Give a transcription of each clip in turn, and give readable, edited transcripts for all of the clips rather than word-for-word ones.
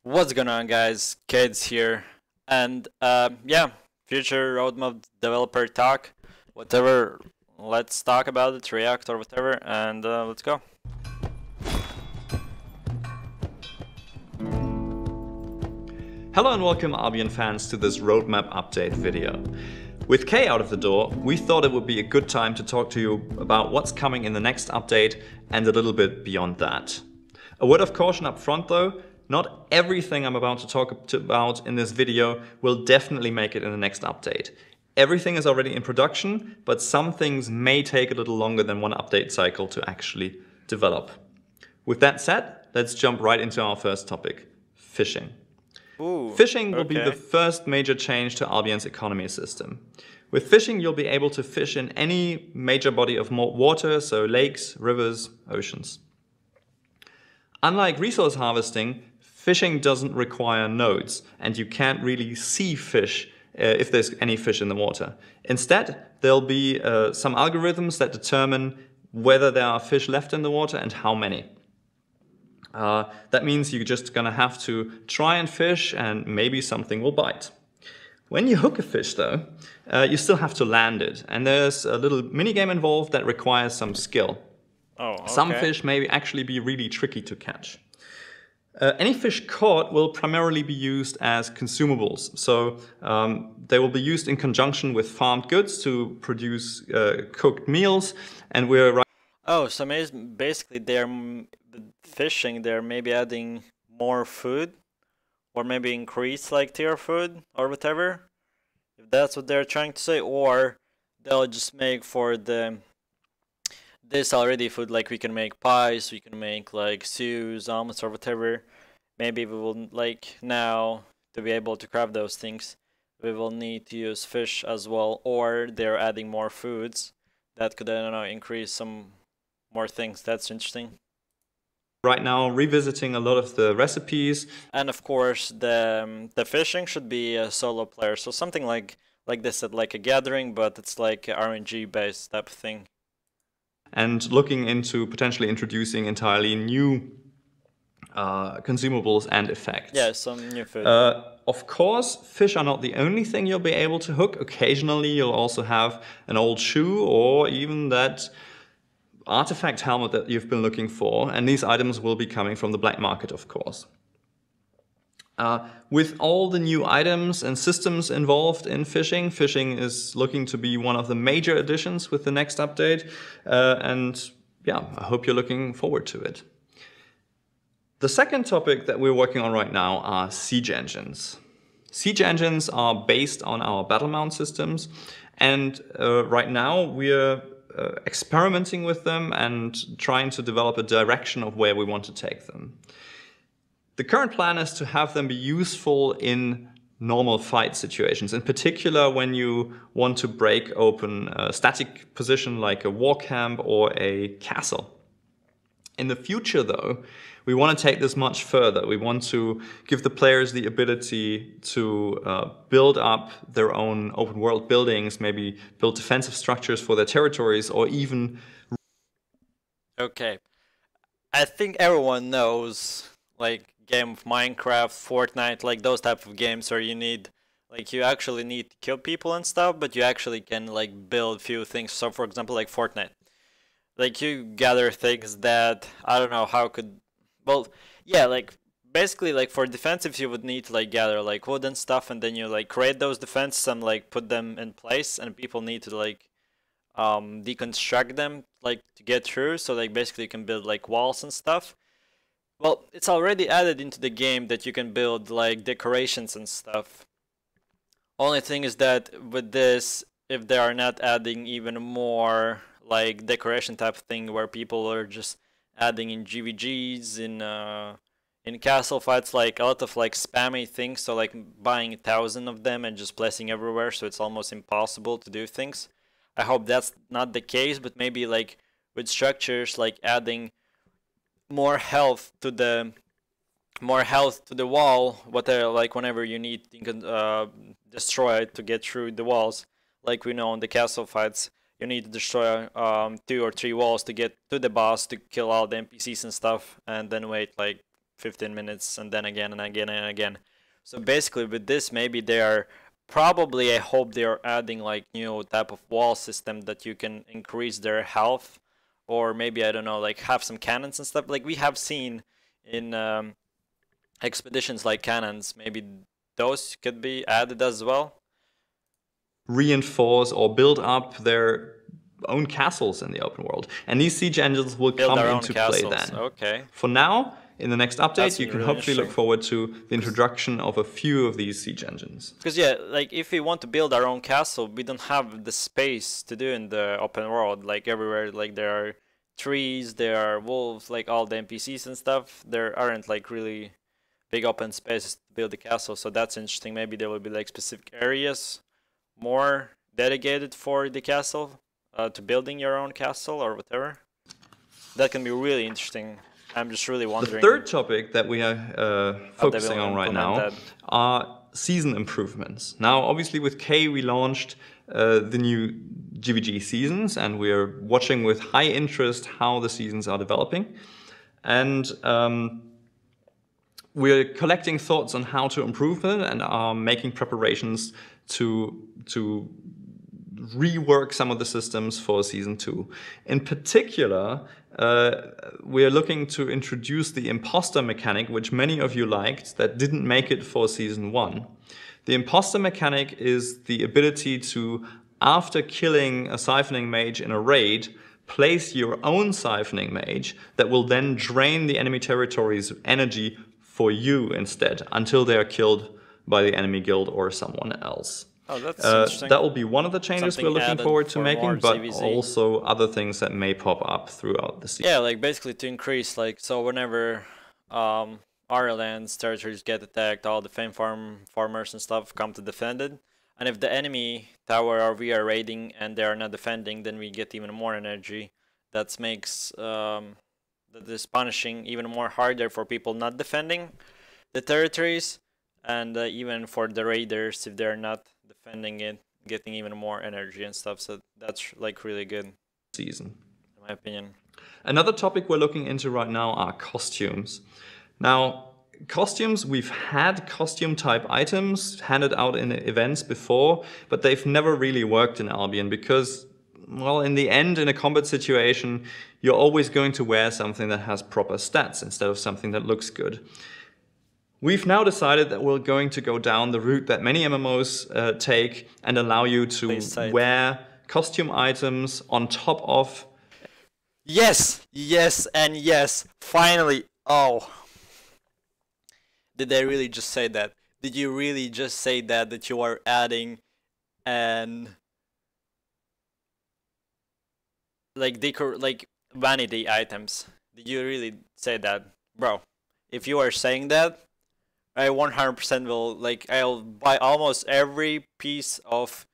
What's going on, guys? Kids here, and yeah, future roadmap developer talk, whatever. Let's talk about it, React or whatever, and let's go. Hello and welcome Albion fans to this roadmap update video. With Kay out of the door, we thought it would be a good time to talk to you about what's coming in the next update and a little bit beyond that. A word of caution up front though, not everything I'm about to talk about in this video will definitely make it in the next update. Everything is already in production, but some things may take a little longer than one update cycle to actually develop. With that said, let's jump right into our first topic, fishing. Ooh, Fishing will be the okay. first major change to Albion's economy system. With fishing, you'll be able to fish in any major body of water, so lakes, rivers, oceans. Unlike resource harvesting, fishing doesn't require nodes, and you can't really see fish if there's any fish in the water. Instead, there'll be some algorithms that determine whether there are fish left in the water and how many. That means you're just gonna have to try and fish and maybe something will bite. When you hook a fish though, you still have to land it, and there's a little mini game involved that requires some skill. Oh, okay. Some fish may actually be really tricky to catch. Any fish caught will primarily be used as consumables, so they will be used in conjunction with farmed goods to produce cooked meals, and we're Oh, so basically fishing. They're maybe adding more food, or maybe increase like tier food or whatever. If that's what they're trying to say, or they'll just make for this already food, like we can make pies, we can make like stews, omelets or whatever. Maybe we will like now to be able to craft those things, we will need to use fish as well, or they're adding more foods that could, I don't know, increase some more things. That's interesting. right now revisiting a lot of the recipes. And of course, the fishing should be a solo player, so something like this at like a gathering, but it's like a RNG based type of thing. And looking into potentially introducing entirely new consumables and effects. Yeah, some new food. Of course, fish are not the only thing you'll be able to hook. Occasionally, you'll also have an old shoe or even that artifact helmet that you've been looking for, and these items will be coming from the black market, of course. With all the new items and systems involved in fishing, fishing is looking to be one of the major additions with the next update, and yeah, I hope you're looking forward to it. The second topic that we're working on right now are siege engines. Siege engines are based on our battle mount systems, and right now we're experimenting with them and trying to develop a direction of where we want to take them. The current plan is to have them be useful in normal fight situations, in particular when you want to break open a static position like a war camp or a castle. In the future though, we want to take this much further. We want to give the players the ability to build up their own open world buildings, maybe build defensive structures for their territories, or even... Okay, I think everyone knows like game of Minecraft, Fortnite, like those type of games where you actually need to kill people and stuff, but you actually can like build few things. So for example, like Fortnite, like you gather things that I don't know how could, well, yeah, like basically like for defensive you would need to like gather like wood and stuff, and then you like create those defenses and like put them in place, and people need to like deconstruct them like to get through. So like basically you can build like walls and stuff. Well, it's already added into the game that you can build like decorations and stuff. Only thing is that with this, if they are not adding even more like decoration type of thing where people are just adding in GVGs, in castle fights, like a lot of like spammy things, so like buying 1,000 of them and just placing everywhere, so it's almost impossible to do things. I hope that's not the case, but maybe like with structures like adding more health to the wall, whatever, like whenever you need, you can destroy it to get through the walls. Like we know in the castle fights, you need to destroy 2 or 3 walls to get to the boss to kill all the NPCs and stuff, and then wait like 15 minutes and then again and again and again. So basically with this, maybe they are probably, I hope they are adding like new type of wall system that you can increase their health, or maybe, I don't know, like have some cannons and stuff like we have seen in expeditions, like cannons. Maybe those could be added as well. Reinforce or build up their own castles in the open world. And these siege engines will Build come our own into play castles. then. Okay. For now, in the next update, That's you can really hopefully look interesting. forward to the introduction of a few of these siege engines. Because yeah, like if we want to build our own castle, we don't have the space to do in the open world. Like everywhere, like there are trees, there are wolves, like all the NPCs and stuff. There aren't like really big open spaces to build the castle. So that's interesting. Maybe there will be like specific areas more dedicated for the castle, to building your own castle or whatever. That can be really interesting. I'm just really wondering. The third topic that we are focusing on right now are season improvements. Now, obviously with K, we launched the new GVG seasons, and we're watching with high interest how the seasons are developing. And we're collecting thoughts on how to improve it and are making preparations to rework some of the systems for Season 2. In particular, we're looking to introduce the imposter mechanic, which many of you liked, that didn't make it for Season 1. The imposter mechanic is the ability to, after killing a siphoning mage in a raid, place your own siphoning mage that will then drain the enemy territory's energy for you instead, until they are killed by the enemy guild or someone else. Oh, that's interesting. That will be one of the changes we're looking forward to making, but ZVZ. also other things that may pop up throughout the season. Yeah, like basically to increase, like, so whenever our lands, territories get attacked, all the fame farmers and stuff come to defend it. And if the enemy tower or we are raiding and they are not defending, then we get even more energy. That makes this punishing even more harder for people not defending the territories, and even for the raiders, if they're not defending it, getting even more energy and stuff. So that's like really good Season, in my opinion. Another topic we're looking into right now are costumes. Now, costumes, we've had costume type items handed out in events before, but they've never really worked in Albion because, well, in the end, in a combat situation, you're always going to wear something that has proper stats instead of something that looks good. We've now decided that we're going to go down the route that many MMOs take and allow you to wear costume items on top of... Yes, yes, and yes, finally. Oh. Did I really just say that? Did you really just say that you are adding an... like vanity items? Did you really say that? Bro, if you are saying that, I 100% will, like, I'll buy almost every piece of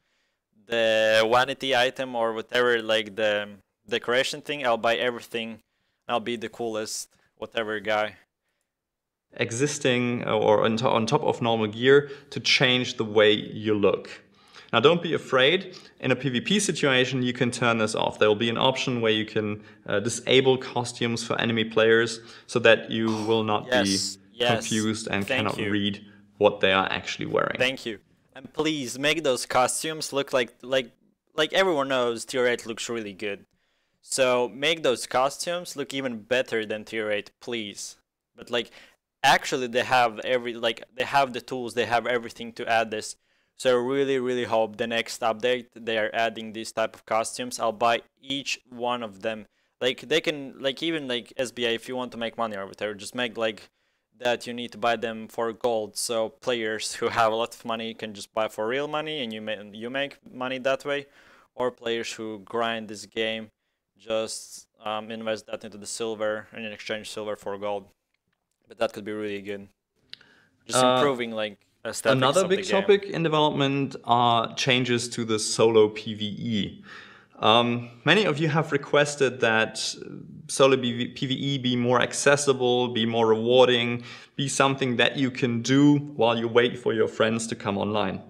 the vanity item or whatever, like the decoration thing. I'll buy everything. I'll be the coolest whatever guy. Existing or on top of normal gear to change the way you look. Now don't be afraid, in a PvP situation you can turn this off. There will be an option where you can disable costumes for enemy players so that you will not be confused and cannot read what they are actually wearing. Thank you. And please make those costumes look like everyone knows Tier 8 looks really good. So make those costumes look even better than Tier 8, please. But like actually they have they have the tools, they have everything to add this. So I really hope the next update they are adding these type of costumes. I'll buy each one of them. Like they can, like, even like SBA, if you want to make money or whatever, just make like that you need to buy them for gold, so players who have a lot of money can just buy for real money and you make money that way, or players who grind this game just invest that into the silver and in exchange silver for gold. But that could be really good, just improving like aesthetics. Another big topic in development are changes to the solo PvE. Many of you have requested that solo PvE be more accessible, be more rewarding, be something that you can do while you wait for your friends to come online.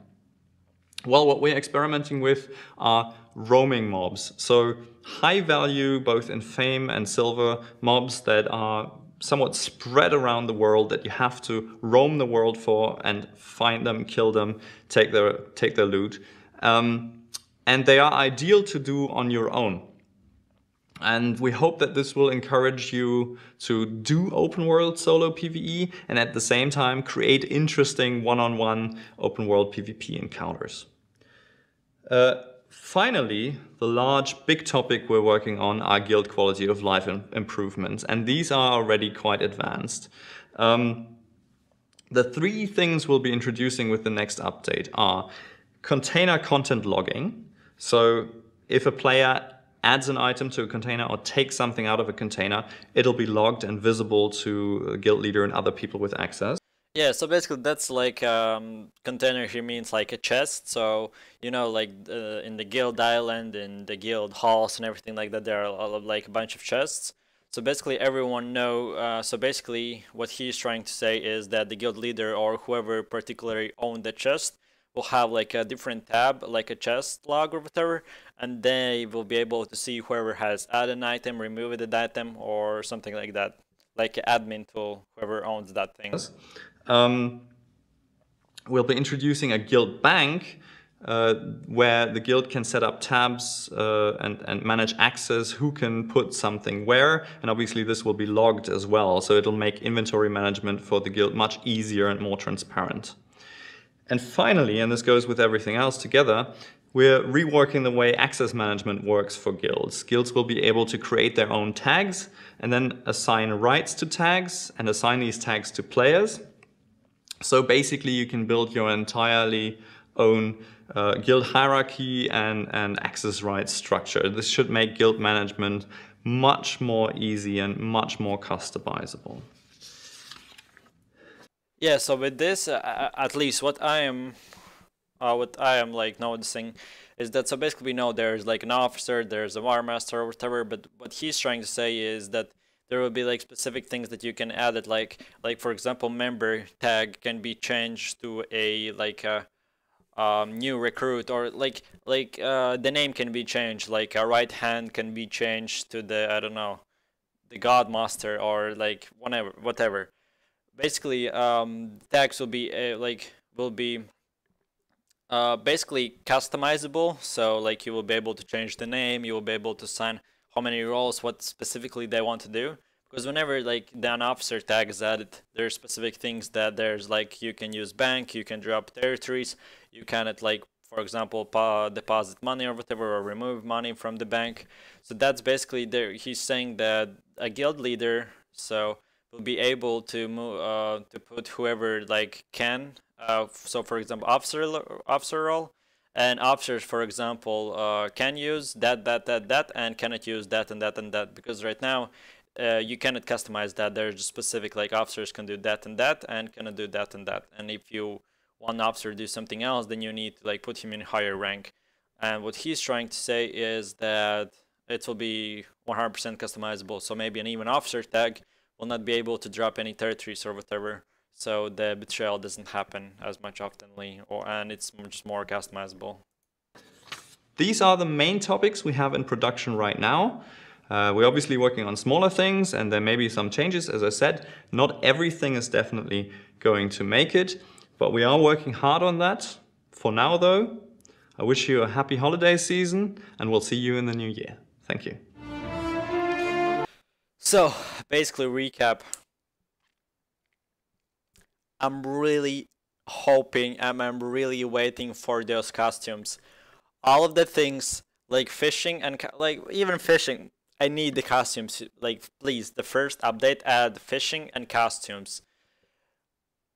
Well, what we're experimenting with are roaming mobs. So high value, both in fame and silver, mobs that are somewhat spread around the world that you have to roam the world for and find them, kill them, take their loot. And they are ideal to do on your own. And we hope that this will encourage you to do open world solo PvE and at the same time create interesting one-on-one open world PvP encounters. Finally, the large big topic we're working on are guild quality of life improvements, and these are already quite advanced. The three things we'll be introducing with the next update are container content logging. So if a player adds an item to a container or takes something out of a container, it'll be logged and visible to a guild leader and other people with access. Yeah, so basically that's like container here means like a chest. So you know, like in the guild island, in the guild halls and everything like that, there are like a bunch of chests. So basically everyone know. So basically what he's trying to say is that the guild leader or whoever particularly owned the chest will have like a different tab, like a chest log or whatever, and they will be able to see whoever has added an item, removed an item, or something like that, like an admin tool, whoever owns that thing. We'll be introducing a guild bank where the guild can set up tabs and manage access, who can put something where, and obviously this will be logged as well, so it'll make inventory management for the guild much easier and more transparent. And finally, and this goes with everything else together, we're reworking the way access management works for guilds. Guilds will be able to create their own tags and then assign rights to tags and assign these tags to players. So basically you can build your entirely own guild hierarchy and access rights structure. This should make guild management much more easy and much more customizable. Yeah, so with this, at least what I am like noticing is that so basically we know there's like an officer, there's a war master or whatever, but what he's trying to say is that there will be like specific things that you can add it, like for example member tag can be changed to a like a new recruit, or like the name can be changed, like a right hand can be changed to the, I don't know, the god master, or like whatever. Basically tags will be basically customizable, so like you will be able to change the name, you will be able to assign how many roles, what specifically they want to do, because whenever like an officer tag is added, there's specific things that there's like you can use bank, you can drop territories, you cannot like for example deposit money or whatever, or remove money from the bank. So that's basically there. He's saying that a guild leader so will be able to move to put whoever like can. So for example, officer role, and officers, for example, can use that, and cannot use that and that and that, because right now you cannot customize that. There's just specific like officers can do that and cannot do that and that. And if you want an officer to do something else, then you need to like put him in higher rank. And what he's trying to say is that it will be 100% customizable. So maybe an even officer tag will not be able to drop any territories or whatever, so the betrayal doesn't happen as much oftenly, and it's just more customizable. These are the main topics we have in production right now. We're obviously working on smaller things, and there may be some changes. As I said, not everything is definitely going to make it, but we are working hard on that. For now though, I wish you a happy holiday season, and we'll see you in the new year. Thank you. So, basically recap. I'm really hoping, I'm really waiting for those costumes. All of the things, like fishing and like even fishing, I need the costumes. Like please, the first update add fishing and costumes.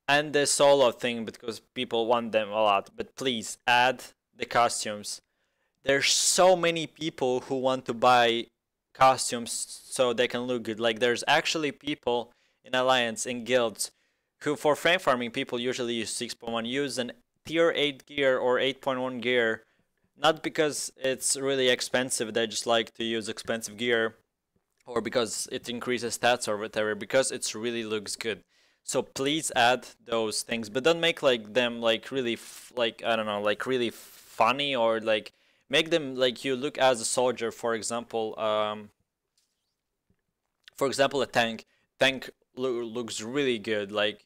And the solo thing, because people want them a lot, but please add the costumes. There's so many people who want to buy costumes so they can look good. Like there's actually people in Alliance, in guilds, who for frame farming people usually use 6.1, use an tier 8 gear or 8.1 gear, not because it's really expensive, they just like to use expensive gear, or because it increases stats or whatever, because it really looks good. So please add those things, but don't make like them like really like I don't know, like really funny, or like make them like you look as a soldier. For example, a tank looks really good. Like,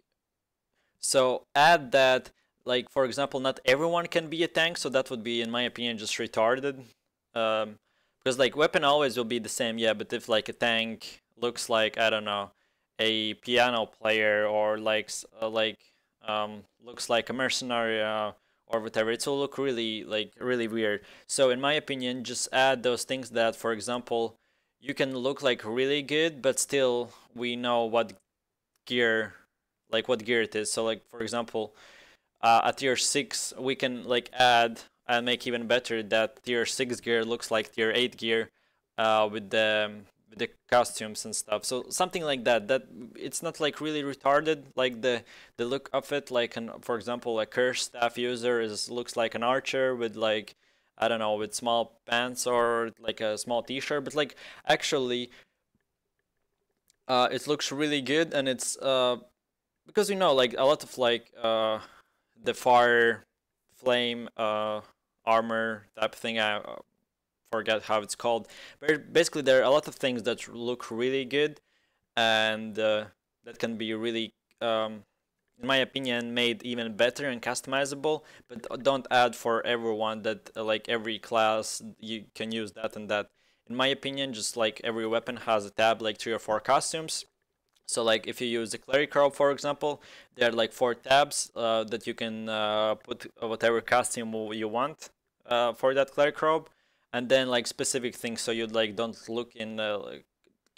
so add that, like, for example, not everyone can be a tank, so that would be, in my opinion, just retarded. Because like weapon always will be the same, yeah, but if like a tank looks like, I don't know, a piano player, or like looks like a mercenary, or whatever, it will look really, like, really weird. So in my opinion, just add those things that, for example, you can look like really good, but still we know what gear, like what gear it is. So like, for example, at tier 6 we can like add and make even better that tier 6 gear looks like tier 8 gear, with the costumes and stuff. So something like that, that it's not like really retarded, like the look of it. Like, for example, a curse staff user looks like an archer with, like, I don't know, with small pants or like a small t-shirt, but like actually it looks really good. And it's because like a lot of like the fire flame armor type of thing, I forget how it's called, but basically there are a lot of things that look really good, and that can be really, in my opinion, made even better and customizable. But don't add for everyone that like every class you can use that and that. In my opinion, just like every weapon has a tab, like 3 or 4 costumes. So like if you use the cleric robe, for example, there are like 4 tabs that you can put whatever costume you want for that cleric robe, and then like specific things, so you like don't look in like,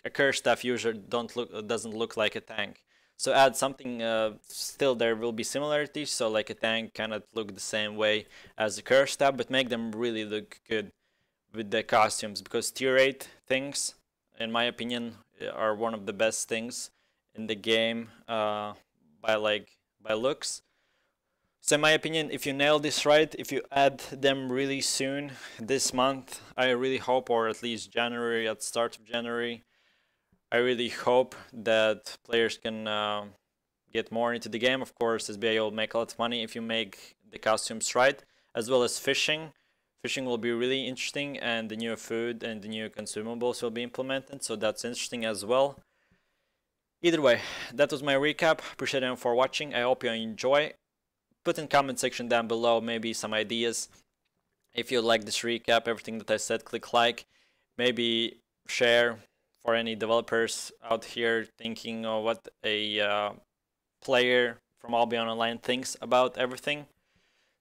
a curse staff user doesn't look like a tank. So add something. Still, there will be similarities. So like a tank cannot look the same way as a curse staff, but make them really look good with the costumes, because tier 8 things, in my opinion, are one of the best things in the game by looks. So in my opinion, if you nail this right, if you add them really soon this month, I really hope, or at least January, at the start of January, I really hope that players can get more into the game. Of course, SBA will make a lot of money if you make the costumes right, as well as fishing. Fishing will be really interesting, and the new food and the new consumables will be implemented, so that's interesting as well. Either way, that was my recap. Appreciate everyone for watching. I hope you enjoy. Put in comment section down below maybe some ideas. If you like this recap, everything that I said, click like. Maybe share for any developers out here thinking of what a player from Albion Online thinks about everything.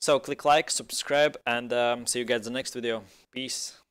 So click like, subscribe, and see you guys in the next video. Peace.